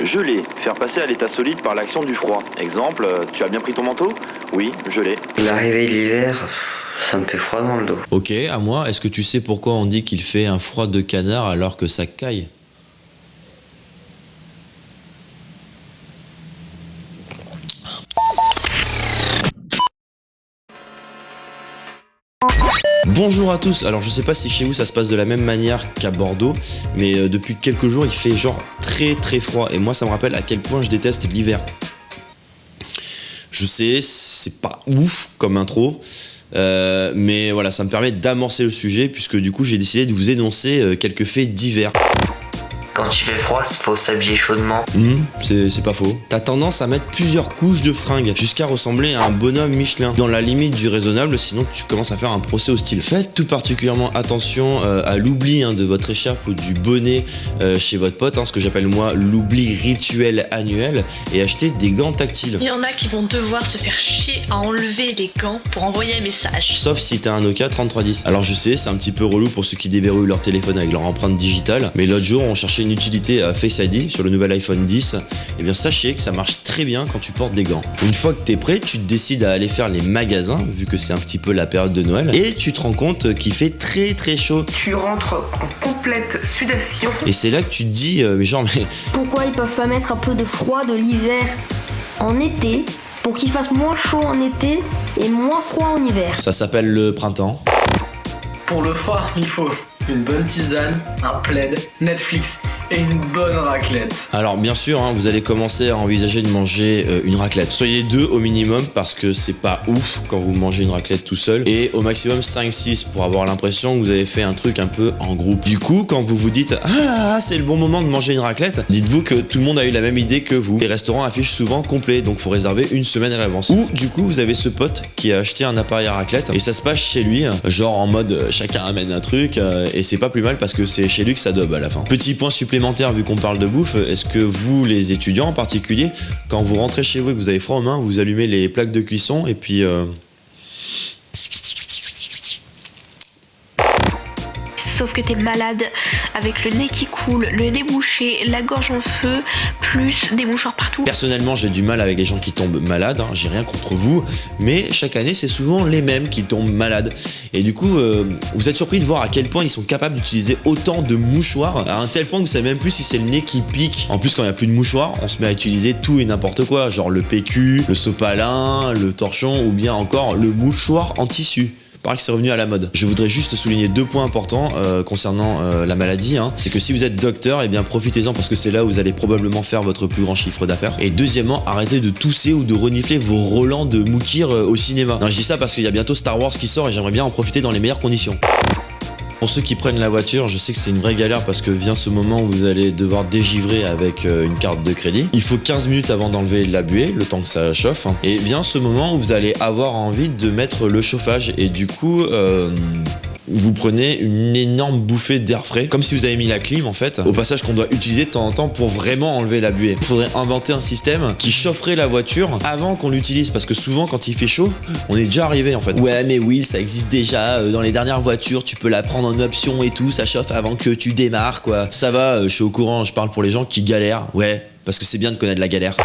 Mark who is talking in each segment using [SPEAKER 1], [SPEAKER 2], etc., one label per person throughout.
[SPEAKER 1] Geler, faire passer à l'état solide par l'action du froid. Exemple, tu as bien pris ton manteau? Oui, gelé.
[SPEAKER 2] L'arrivée de l'hiver, ça me fait froid dans le dos.
[SPEAKER 3] Ok, à moi, est-ce que tu sais pourquoi on dit qu'il fait un froid de canard alors que ça caille? Bonjour à tous, alors je sais pas si chez vous ça se passe de la même manière qu'à Bordeaux, mais depuis quelques jours il fait genre très froid et moi ça me rappelle à quel point je déteste l'hiver. Je sais, c'est pas ouf comme intro, mais voilà, ça me permet d'amorcer le sujet puisque du coup j'ai décidé de vous énoncer quelques faits d'hiver.
[SPEAKER 2] Quand il fait froid, il faut s'habiller chaudement.
[SPEAKER 3] C'est pas faux. T'as tendance à mettre plusieurs couches de fringues jusqu'à ressembler à un bonhomme Michelin. Dans la limite du raisonnable, sinon tu commences à faire un procès au style. Faites tout particulièrement attention à l'oubli de votre écharpe ou du bonnet chez votre pote, ce que j'appelle moi l'oubli rituel annuel, et achetez des gants tactiles.
[SPEAKER 4] Il y en a qui vont devoir se faire chier à enlever les gants pour envoyer un message.
[SPEAKER 3] Sauf si t'as un Nokia 3310. Alors je sais, c'est un petit peu relou pour ceux qui déverrouillent leur téléphone avec leur empreinte digitale, mais l'autre jour on cherchait une utilité à Face ID sur le nouvel iPhone 10, et bien sachez que ça marche très bien quand tu portes des gants. Une fois que t'es prêt, tu te décides à aller faire les magasins, vu que c'est un petit peu la période de Noël, et tu te rends compte qu'il fait très chaud.
[SPEAKER 5] Tu rentres en complète sudation.
[SPEAKER 3] Et c'est là que tu te dis, mais
[SPEAKER 6] pourquoi ils peuvent pas mettre un peu de froid de l'hiver en été pour qu'il fasse moins chaud en été et moins froid en hiver?
[SPEAKER 3] Ça s'appelle le printemps.
[SPEAKER 7] Pour le froid, il faut une bonne tisane, un plaid, Netflix et une bonne raclette.
[SPEAKER 3] Alors bien sûr, vous allez commencer à envisager de manger une raclette. Soyez 2 au minimum parce que c'est pas ouf quand vous mangez une raclette tout seul. Et au maximum 5-6 pour avoir l'impression que vous avez fait un truc un peu en groupe. Du coup, quand vous vous dites « Ah, c'est le bon moment de manger une raclette », dites-vous que tout le monde a eu la même idée que vous. Les restaurants affichent souvent complet, donc faut réserver une semaine à l'avance. Ou du coup, vous avez ce pote qui a acheté un appareil à raclette et ça se passe chez lui, genre en mode chacun amène un truc et c'est pas plus mal parce que c'est chez lui que ça dobe à la fin. Petit point supplémentaire vu qu'on parle de bouffe, est-ce que vous, les étudiants en particulier, quand vous rentrez chez vous et que vous avez froid aux mains, vous allumez les plaques de cuisson et puis...
[SPEAKER 4] Sauf que t'es malade, avec le nez qui coule, le nez bouché, la gorge en feu, plus des mouchoirs partout.
[SPEAKER 3] Personnellement, j'ai du mal avec les gens qui tombent malades, j'ai rien contre vous, mais chaque année, c'est souvent les mêmes qui tombent malades. Et du coup, vous êtes surpris de voir à quel point ils sont capables d'utiliser autant de mouchoirs, à un tel point que vous savez même plus si c'est le nez qui pique. En plus, quand il n'y a plus de mouchoirs, on se met à utiliser tout et n'importe quoi, genre le PQ, le sopalin, le torchon, ou bien encore le mouchoir en tissu. Paraît que c'est revenu à la mode. Je voudrais juste souligner 2 points importants concernant la maladie. C'est que si vous êtes docteur, bien profitez-en parce que c'est là où vous allez probablement faire votre plus grand chiffre d'affaires. Et deuxièmement, arrêtez de tousser ou de renifler vos Roland de Moukir au cinéma. Non, je dis ça parce qu'il y a bientôt Star Wars qui sort et j'aimerais bien en profiter dans les meilleures conditions. Pour ceux qui prennent la voiture, je sais que c'est une vraie galère parce que vient ce moment où vous allez devoir dégivrer avec une carte de crédit. Il faut 15 minutes avant d'enlever la buée, le temps que ça chauffe. Et vient ce moment où vous allez avoir envie de mettre le chauffage et du coup... vous prenez une énorme bouffée d'air frais, comme si vous avez mis la clim en fait, au passage qu'on doit utiliser de temps en temps pour vraiment enlever la buée. Il faudrait inventer un système qui chaufferait la voiture avant qu'on l'utilise, parce que souvent quand il fait chaud, on est déjà arrivé en fait. Ouais mais oui, ça existe déjà, dans les dernières voitures, tu peux la prendre en option et tout, ça chauffe avant que tu démarres quoi. Ça va, je suis au courant, je parle pour les gens qui galèrent, ouais, parce que c'est bien de connaître la galère.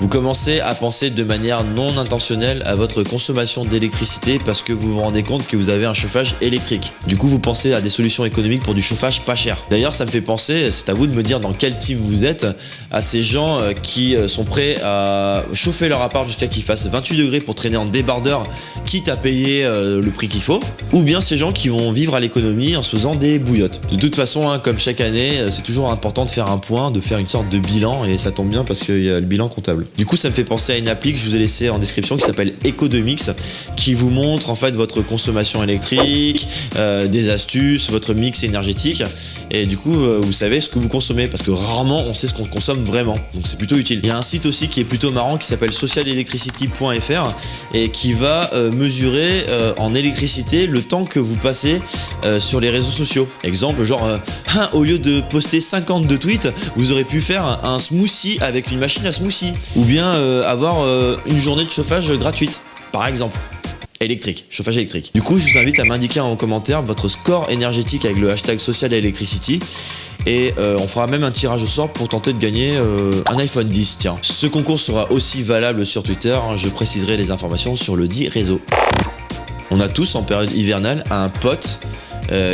[SPEAKER 3] Vous commencez à penser de manière non intentionnelle à votre consommation d'électricité parce que vous vous rendez compte que vous avez un chauffage électrique. Du coup, vous pensez à des solutions économiques pour du chauffage pas cher. D'ailleurs, ça me fait penser, c'est à vous de me dire dans quel team vous êtes, à ces gens qui sont prêts à chauffer leur appart jusqu'à qu'il fasse 28 degrés pour traîner en débardeur, quitte à payer le prix qu'il faut, ou bien ces gens qui vont vivre à l'économie en se faisant des bouillottes. De toute façon, comme chaque année, c'est toujours important de faire un point, de faire une sorte de bilan, et ça tombe bien parce qu'il y a le bilan comptable. Du coup, ça me fait penser à une appli que je vous ai laissée en description qui s'appelle Ecodomix, qui vous montre en fait votre consommation électrique, des astuces, votre mix énergétique, et du coup, vous savez ce que vous consommez, parce que rarement on sait ce qu'on consomme vraiment, donc c'est plutôt utile. Il y a un site aussi qui est plutôt marrant qui s'appelle socialelectricity.fr et qui va mesurer en électricité le temps que vous passez sur les réseaux sociaux. Exemple, genre, au lieu de poster 52 tweets, vous aurez pu faire un smoothie avec une machine à smoothie, ou bien avoir une journée de chauffage gratuite, par exemple. électrique, chauffage électrique. Du coup, je vous invite à m'indiquer en commentaire votre score énergétique avec le hashtag Social Electricity. Et on fera même un tirage au sort pour tenter de gagner un iPhone 10, tiens. Ce concours sera aussi valable sur Twitter, hein, je préciserai les informations sur le dit réseau. On a tous en période hivernale un pote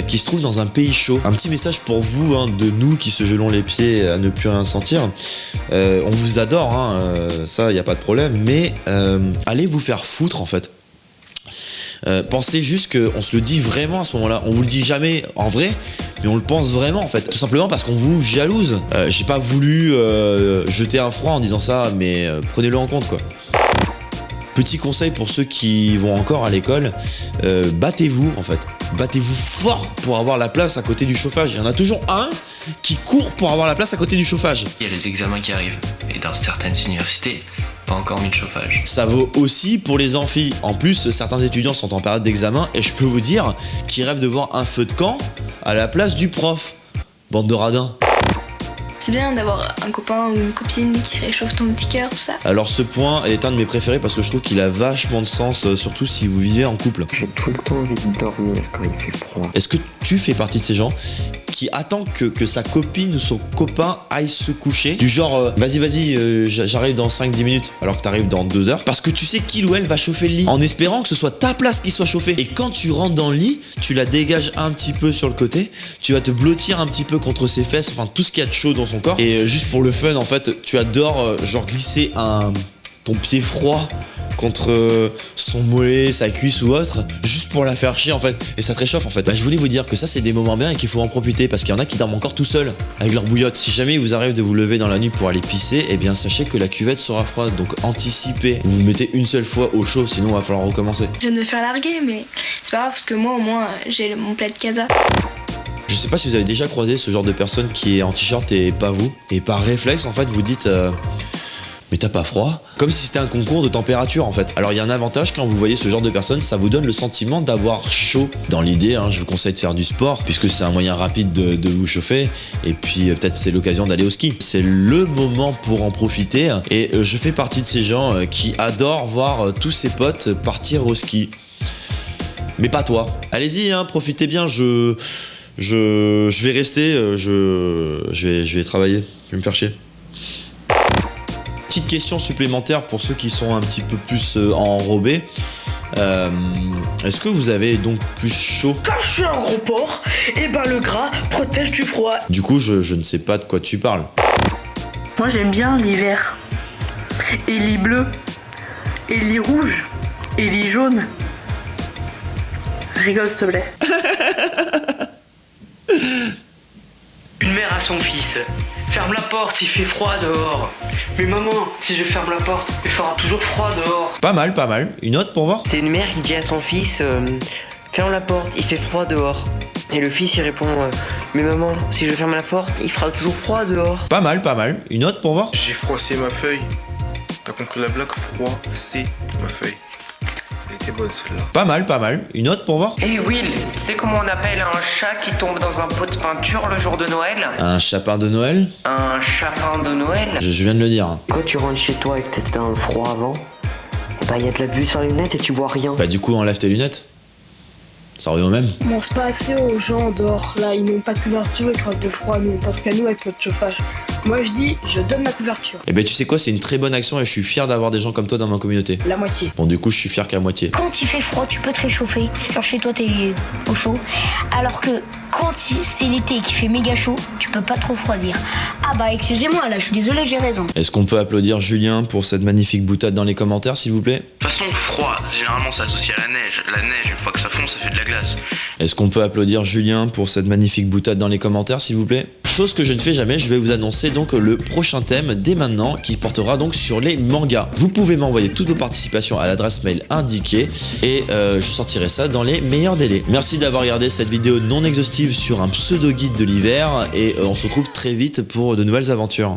[SPEAKER 3] qui se trouve dans un pays chaud. Un petit message pour vous, hein, de nous qui se gelons les pieds à ne plus rien sentir. On vous adore, hein, ça y a pas de problème, mais allez vous faire foutre en fait. Pensez juste qu'on se le dit vraiment à ce moment-là. On vous le dit jamais en vrai, mais on le pense vraiment en fait. Tout simplement parce qu'on vous jalouse. J'ai pas voulu jeter un froid en disant ça, mais prenez-le en compte quoi. Petit conseil pour ceux qui vont encore à l'école, battez-vous en fait. Battez-vous fort pour avoir la place à côté du chauffage. Il y en a toujours un qui court pour avoir la place à côté du chauffage.
[SPEAKER 8] Il y a les examens qui arrivent, et dans certaines universités, pas encore mis de chauffage.
[SPEAKER 3] Ça vaut aussi pour les amphis. En plus, certains étudiants sont en période d'examen et je peux vous dire qu'ils rêvent de voir un feu de camp à la place du prof. Bande de radins.
[SPEAKER 4] C'est bien d'avoir un copain ou une copine qui réchauffe ton petit cœur, tout ça.
[SPEAKER 3] Alors ce point est un de mes préférés parce que je trouve qu'il a vachement de sens, surtout si vous vivez en couple.
[SPEAKER 2] J'ai tout le temps envie de dormir quand il fait froid.
[SPEAKER 3] Est-ce que tu fais partie de ces gens qui attendent que sa copine ou son copain aille se coucher? Du genre, vas-y, j'arrive dans 5-10 minutes alors que t'arrives dans 2 heures. Parce que tu sais qu'il ou elle va chauffer le lit en espérant que ce soit ta place qui soit chauffée. Et quand tu rentres dans le lit, tu la dégages un petit peu sur le côté, tu vas te blottir un petit peu contre ses fesses, enfin tout ce qu'il y a de chaud dans son corps. Et juste pour le fun, en fait, tu adores genre glisser ton pied froid contre son mollet, sa cuisse ou autre, juste pour la faire chier en fait, et ça te réchauffe en fait. Je voulais vous dire que ça c'est des moments bien et qu'il faut en profiter parce qu'il y en a qui dorment encore tout seuls avec leur bouillotte. Si jamais il vous arrive de vous lever dans la nuit pour aller pisser, eh bien sachez que la cuvette sera froide, donc anticipez. Vous mettez une seule fois au chaud, sinon il va falloir recommencer.
[SPEAKER 4] Je viens de me faire larguer, mais c'est pas grave parce que moi au moins j'ai mon plaid casa.
[SPEAKER 3] Je sais pas si vous avez déjà croisé ce genre de personne qui est en t-shirt et pas vous, et par réflexe en fait vous dites mais t'as pas froid? Comme si c'était un concours de température en fait. Alors il y a un avantage quand vous voyez ce genre de personne, ça vous donne le sentiment d'avoir chaud. Dans l'idée, hein, je vous conseille de faire du sport puisque c'est un moyen rapide de vous chauffer. Et puis peut-être c'est l'occasion d'aller au ski. C'est le moment pour en profiter. Et je fais partie de ces gens qui adorent voir tous ses potes partir au ski. Mais pas toi. Allez-y, hein, profitez bien. Je vais rester. Je vais travailler. Je vais me faire chier. Petite question supplémentaire pour ceux qui sont un petit peu plus enrobés. Est-ce que vous avez donc plus chaud?
[SPEAKER 9] Quand je suis un gros porc, et ben le gras protège du froid.
[SPEAKER 3] Du coup, je ne sais pas de quoi tu parles.
[SPEAKER 9] Moi j'aime bien l'hiver. Et lit bleu, et lit rouge, et lit jaune. Rigole s'il te plaît.
[SPEAKER 7] Une mère à son fils. Ferme la porte, il fait froid dehors. Mais maman, si je ferme la porte, il fera toujours froid dehors.
[SPEAKER 3] Pas mal, pas mal. Une autre pour voir?
[SPEAKER 2] C'est une mère qui dit à son fils ferme la porte, il fait froid dehors. Et le fils il répond mais maman, si je ferme la porte, il fera toujours froid dehors.
[SPEAKER 3] Pas mal, pas mal. Une autre pour voir?
[SPEAKER 10] J'ai froissé ma feuille. T'as compris la blague? Froid, c'est ma feuille. Elle était bonne celle-là.
[SPEAKER 3] Pas mal, pas mal. Une autre pour voir?
[SPEAKER 11] Hey Will, tu sais comment on appelle un chat qui tombe dans un pot de peinture le jour de Noël?
[SPEAKER 3] Un chapin de Noël?
[SPEAKER 11] Un chapin de Noël?
[SPEAKER 3] Je viens de le dire. Hein.
[SPEAKER 2] Quand tu rentres chez toi et que t'as un froid avant, bah y a de la buée sur les lunettes et tu vois rien.
[SPEAKER 3] Bah du coup enlève tes lunettes. Ça revient au même.
[SPEAKER 12] On pense pas assez aux gens dehors, là, ils n'ont pas de couverture, ils crevent de froid, nous on pense qu'à nous avec notre chauffage. Moi je dis, je donne ma couverture.
[SPEAKER 3] Et ben tu sais quoi, c'est une très bonne action et je suis fier d'avoir des gens comme toi dans ma communauté.
[SPEAKER 12] La moitié.
[SPEAKER 3] Bon du coup je suis fier qu'à moitié.
[SPEAKER 13] Quand il fait froid, tu peux te réchauffer, genre chez toi t'es au chaud, alors que quand c'est l'été qui fait méga chaud, tu peux pas te refroidir. Ah bah excusez-moi, là je suis désolé, j'ai raison.
[SPEAKER 3] Est-ce qu'on peut applaudir Julien pour cette magnifique boutade dans les commentaires s'il vous plaît?
[SPEAKER 14] De toute façon, froid, généralement c'est associé à la neige. La neige, une fois que ça fond, ça fait de la glace.
[SPEAKER 3] Est-ce qu'on peut applaudir Julien pour cette magnifique boutade dans les commentaires s'il vous plaît? Chose que je ne fais jamais, je vais vous annoncer donc le prochain thème dès maintenant qui portera donc sur les mangas. Vous pouvez m'envoyer toutes vos participations à l'adresse mail indiquée et je sortirai ça dans les meilleurs délais. Merci d'avoir regardé cette vidéo non exhaustive sur un pseudo guide de l'hiver et on se retrouve très vite pour de nouvelles aventures.